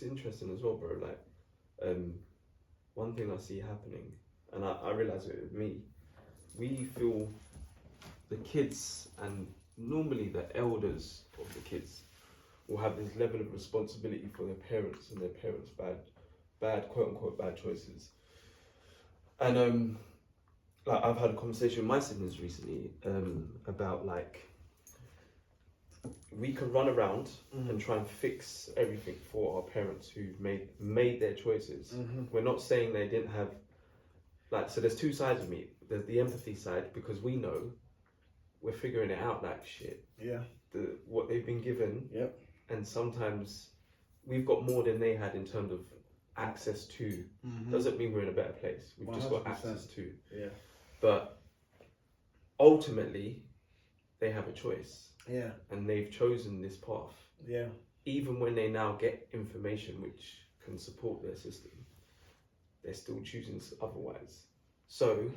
it's interesting as well, bro. Like, one thing I see happening, and I realize it with me, we feel the kids and normally the elders of the kids will have this level of responsibility for their parents and their parents' bad quote unquote bad choices. And like I've had a conversation with my siblings recently about like we can run around and try and fix everything for our parents who've made their choices. We're not saying they didn't have like, so there's two sides of me. There's the empathy side, because we know we're figuring it out like shit. Yeah. What they've been given. Yep. And sometimes we've got more than they had in terms of access to. Doesn't mean we're in a better place. We've 100%. Just got access to. Yeah. But ultimately, they have a choice. Yeah. And they've chosen this path. Yeah. Even when they now get information which can support their system, they're still choosing otherwise. So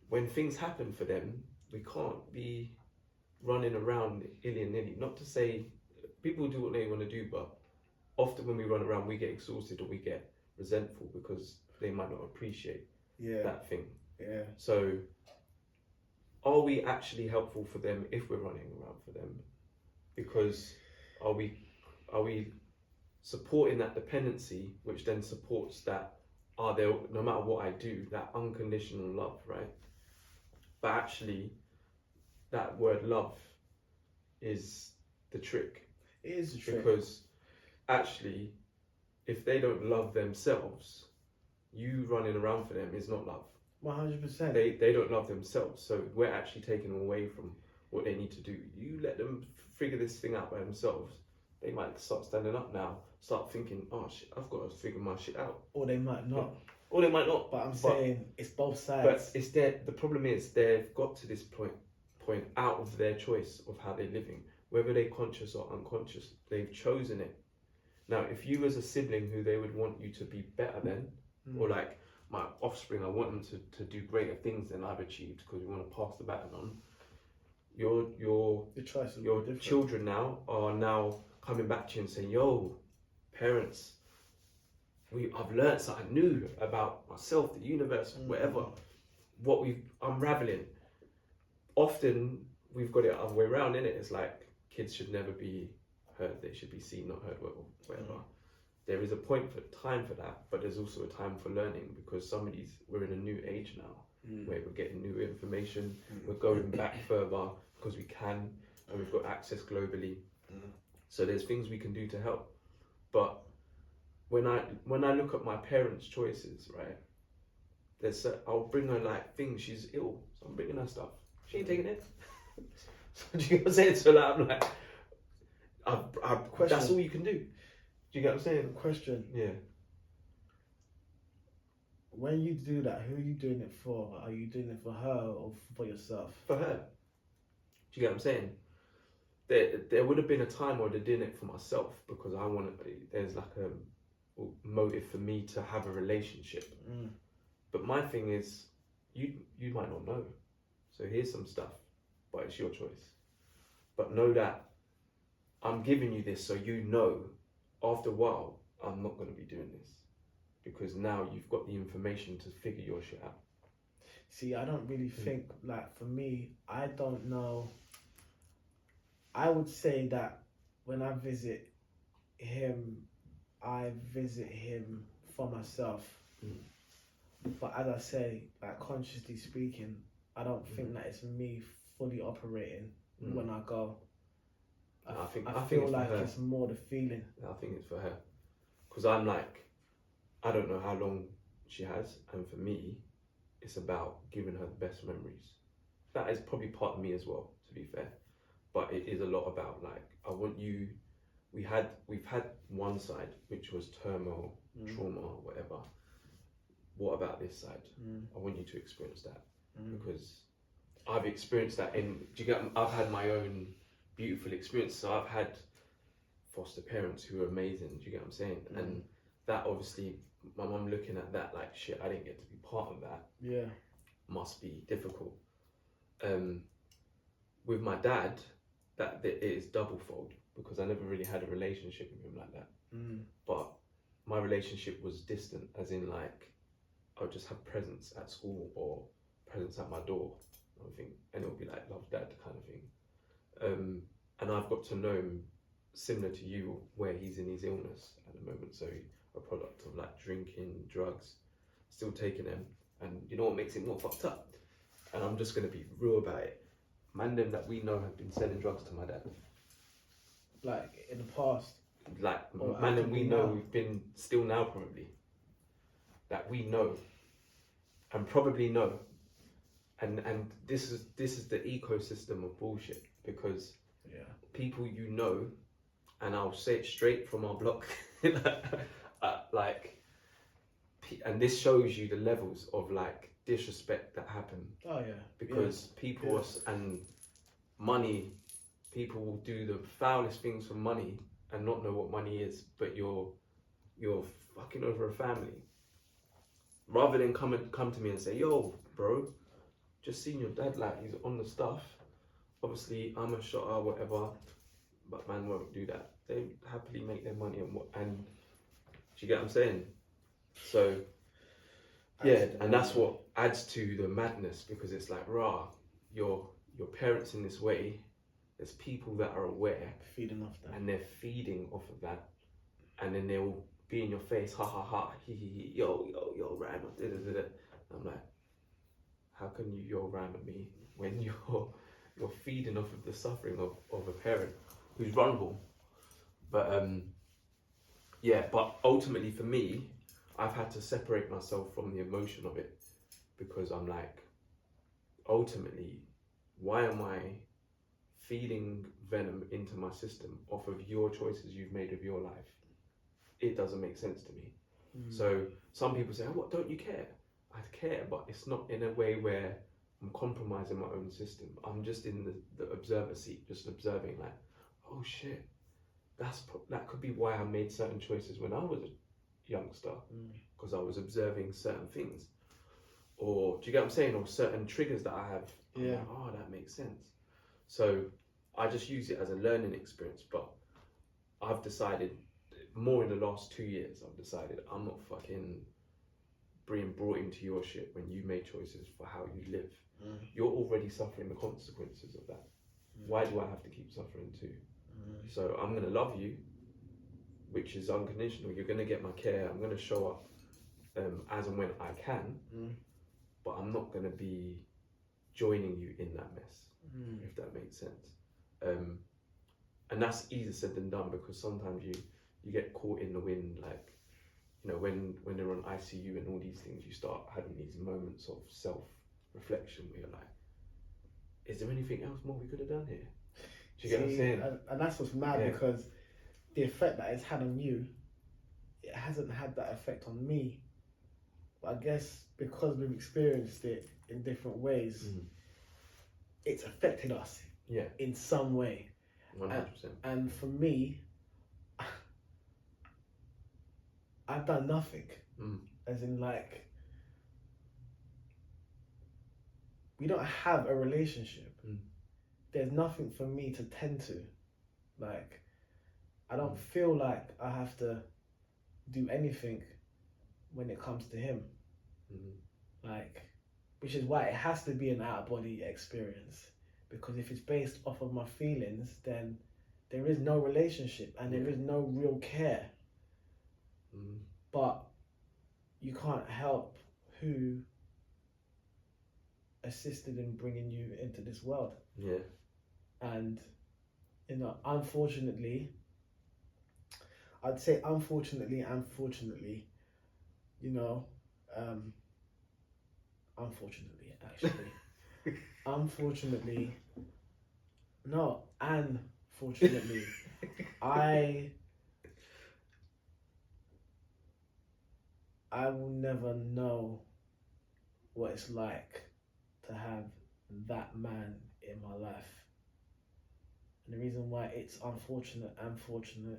when things happen for them, we can't be running around illy-nilly. Not to say people do what they want to do, but often when we run around, we get exhausted or we get resentful because they might not appreciate that thing. Yeah. So are we actually helpful for them if we're running around for them? Because are we supporting that dependency, which then supports that, no matter what I do, that unconditional love, right? But actually, that word love is the trick. It is the trick. Because actually, if they don't love themselves, you running around for them is not love. 100%. They don't love themselves, so we're actually taking them away from what they need to do. You let them figure this thing out by themselves. They might start standing up now, start thinking, oh shit, I've got to figure my shit out. Or they might not. Or they might not. But I'm saying it's both sides. But it's the problem is they've got to this point out of their choice of how they're living. Whether they're conscious or unconscious, they've chosen it. Now, if you as a sibling who they would want you to be better than, or like my offspring, I want them to do greater things than I've achieved because we want to pass the baton on. Your children now are coming back to you and saying, yo, parents, I've learned something new about myself, the universe, whatever, what we've unraveling. Often we've got it the other way around, innit? It's like kids should never be heard, they should be seen, not heard, whatever. There is a time for that, but there's also a time for learning, because we're in a new age now where we're getting new information, we're going back further because we can, and we've got access globally. So there's things we can do to help. But when I look at my parents' choices, right, I'll bring her like things, she's ill, so I'm bringing her stuff. She ain't taking it. So do you get what I'm saying? So like, I'm like, that's all you can do. Do you get what I'm saying? Question. Yeah. When you do that, who are you doing it for? Are you doing it for her or for yourself? For her. Do you get what I'm saying? There would have been a time where I did it for myself, because there's like a motive for me to have a relationship. But my thing is, you might not know. So here's some stuff, but it's your choice. But know that I'm giving you this so you know, after a while, I'm not going to be doing this. Because now you've got the information to figure your shit out. See, I don't really think, like, for me, I don't know. I would say that when I visit him, I visit him for myself. But as I say, like, consciously speaking, I don't think that it's me fully operating when I go. I feel like it's more the feeling. I think it's for her. Because I'm like, I don't know how long she has, and for me, it's about giving her the best memories. That is probably part of me as well, to be fair. But it is a lot about, like, I want you, we've had one side, which was turmoil, trauma, whatever. What about this side? I want you to experience that. Because I've experienced that I've had my own beautiful experience. So I've had foster parents who are amazing, do you get what I'm saying? And that obviously, my mum looking at that like, shit, I didn't get to be part of that. Yeah. Must be difficult. With my dad, it is double fold, because I never really had a relationship with him like that. But my relationship was distant, as in like I'll just have presents at school or presents at my door, I think, and it'll be like love dad kind of thing. And I've got to know him similar to you, where he's in his illness at the moment, so a product of like drinking, drugs, still taking them, and you know what makes it more fucked up? And I'm just gonna be real about it. Man, them that we know have been selling drugs to my dad. Like in the past. Like Or man, them we actively know now. we've been still now probably. That we know, and probably know, and this is the ecosystem of bullshit, because Yeah. people you know, and I'll say it straight from our block, like, and this shows you the levels of like disrespect that happen, Oh yeah. because people Yes. and money, people will do the foulest things for money and not know what money is, but you're fucking over a family. Rather than come to me and say, yo, bro, just seen your dad, like he's on the stuff. Obviously, I'm a shotter, whatever, but man won't do that. They happily make their money and do you get what I'm saying? So yeah, and that's what adds to the madness, because it's like, rah, your parents in this way. There's people that are aware Feeding off that. and they're feeding off of that, and then they'll be in your face, ha ha ha, he, yo, ram, da da da da. I'm like, how can you yo ram at me when you're feeding off of the suffering of a parent who's vulnerable? But yeah, but ultimately for me, I've had to separate myself from the emotion of it, because I'm like, ultimately, why am I feeding venom into my system off of your choices you've made of your life? It doesn't make sense to me. So some people say, oh, what, don't you care? I care, but it's not in a way where I'm compromising my own system. I'm just in the observer seat, just observing, like, oh shit, that could be why I made certain choices when I was a youngster, because I was observing certain things. Or do you get what I'm saying? Or certain triggers that I have. I'm like, oh, that makes sense. So I just use it as a learning experience. But I've decided, more in the last 2 years, I've decided I'm not fucking being brought into your shit when you made choices for how you live. You're already suffering the consequences of that. Why do I have to keep suffering too? So I'm gonna love you, which is unconditional. You're gonna get my care. I'm gonna show up as and when I can, but I'm not gonna be joining you in that mess, if that makes sense. And that's easier said than done, because sometimes you get caught in the wind, like, you know, when they're on ICU and all these things, you start having these moments of self-reflection where you're like, is there anything else more we could have done here? Do you get what I'm saying? And that's what's mad, because the effect that it's had on you, it hasn't had that effect on me. But I guess because we've experienced it in different ways, it's affected us in some way. 100%. And for me, I've done nothing. As in, like, we don't have a relationship. There's nothing for me to tend to. Like, I don't feel like I have to do anything when it comes to him. Like, which is why it has to be an out-of-body experience. Because if it's based off of my feelings, then there is no relationship and there is no real care. But you can't help who assisted in bringing you into this world. And, you know, unfortunately, I'd say unfortunately, you know, unfortunately, actually, unfortunately, I will never know what it's like to have that man in my life. And the reason why it's unfortunate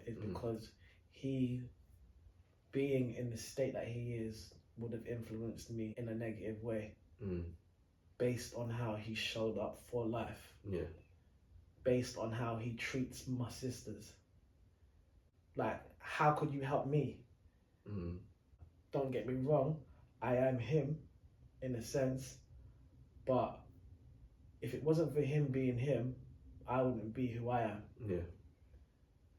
is because he, being in the state that he is, would have influenced me in a negative way. Based on how he showed up for life. Based on how he treats my sisters. Like, how could you help me? Mm. Don't get me wrong, I am him in a sense, but if it wasn't for him being him, I wouldn't be who I am. Yeah.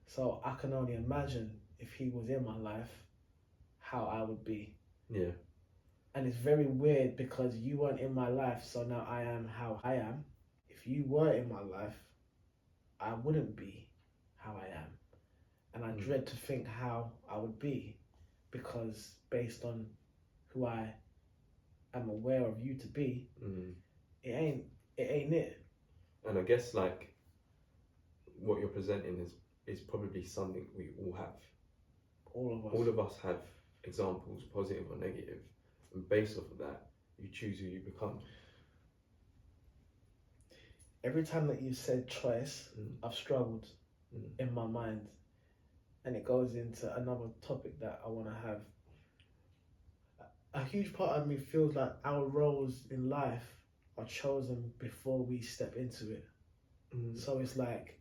So I can only imagine if he was in my life, how I would be. Yeah. And it's very weird because you weren't in my life, so now I am how I am. If you were in my life, I wouldn't be how I am. And I dread to think how I would be, because based on who I am aware of you to be, it ain't it. And I guess like what you're presenting is probably something we all have. All of us. All of us have examples, positive or negative, and based off of that, you choose who you become. Every time that you said choice, I've struggled in my mind. And it goes into another topic that I want to have. A huge part of me feels like our roles in life are chosen before we step into it. So it's like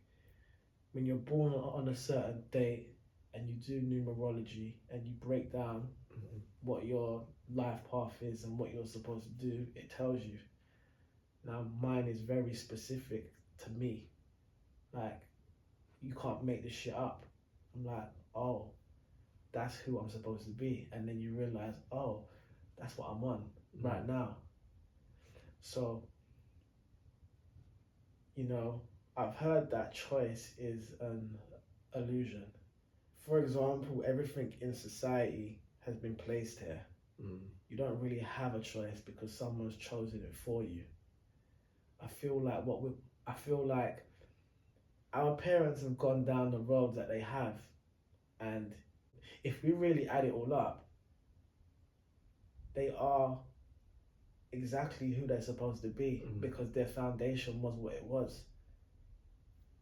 when you're born on a certain date and you do numerology and you break down what your life path is and what you're supposed to do, it tells you. Now mine is very specific to me. Like, you can't make this shit up. I'm like, oh, that's who I'm supposed to be. And then you realize, oh, that's what I'm on right now. So, you know, I've heard that choice is an illusion. For example, everything in society has been placed here. You don't really have a choice because someone's chosen it for you. I feel like our parents have gone down the road that they have, and if we really add it all up, they are exactly who they're supposed to be because their foundation was what it was.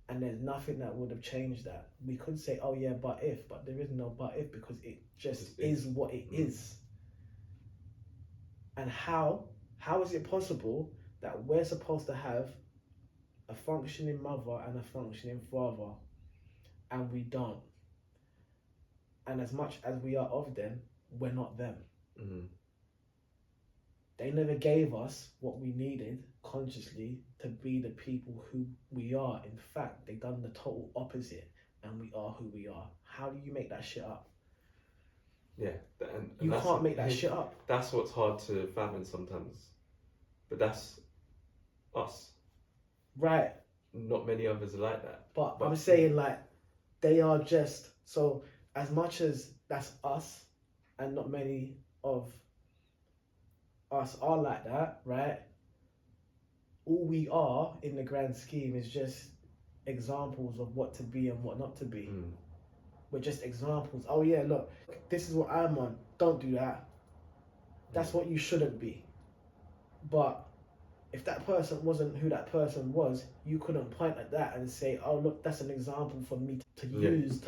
And there's nothing that would have changed that. We could say, oh yeah, but there is no but if, because it just is what it is. And how is it possible that we're supposed to have a functioning mother and a functioning father, and we don't? And as much as we are of them, we're not them. They never gave us what we needed consciously to be the people who we are. In fact, they done the total opposite, and we are who we are. How do you make that shit up? Yeah, and you can't make that shit up. That's what's hard to fathom sometimes, but that's us. Right. Not many others are like that. But I'm saying, like, they are just, so as much as that's us, and not many of us are like that, right? All we are in the grand scheme is just examples of what to be and what not to be. We're just examples. Oh yeah, look, this is what I'm on. Don't do that. That's what you shouldn't be. But if that person wasn't who that person was, you couldn't point at that and say, oh look, that's an example for me to use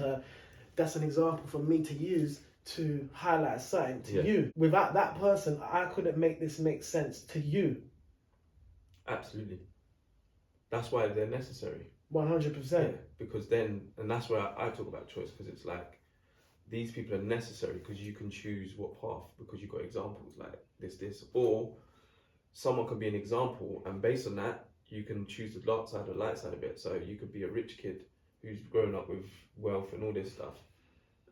that's an example for me to use to highlight something to you. Without that person, I couldn't make this make sense to you. Absolutely. That's why they're necessary. 100%. Yeah, because then, and that's where I talk about choice, because it's like, these people are necessary because you can choose what path, because you've got examples like this, or someone could be an example, and based on that, you can choose the dark side or light side of it. So you could be a rich kid who's grown up with wealth and all this stuff,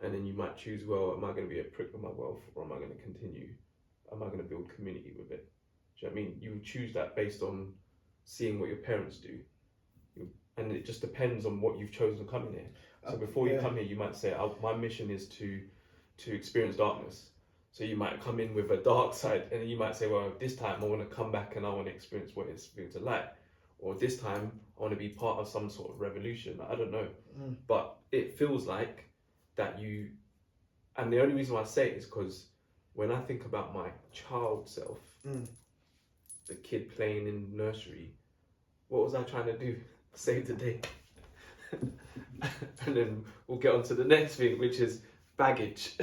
and then you might choose, well, am I going to be a prick with my wealth, or am I going to continue? Am I going to build community with it? Do you know what I mean? You would choose that based on seeing what your parents do. And it just depends on what you've chosen coming here. So before you come here, you might say, my mission is to experience darkness. So you might come in with a dark side, and then you might say, well, this time I want to come back and I want to experience what it's being to light. Or this time I want to be part of some sort of revolution. I don't know. But it feels like that you, and the only reason why I say it is because when I think about my child self, the kid playing in nursery, what was I trying to do? Save the day. And then we'll get on to the next thing, which is baggage.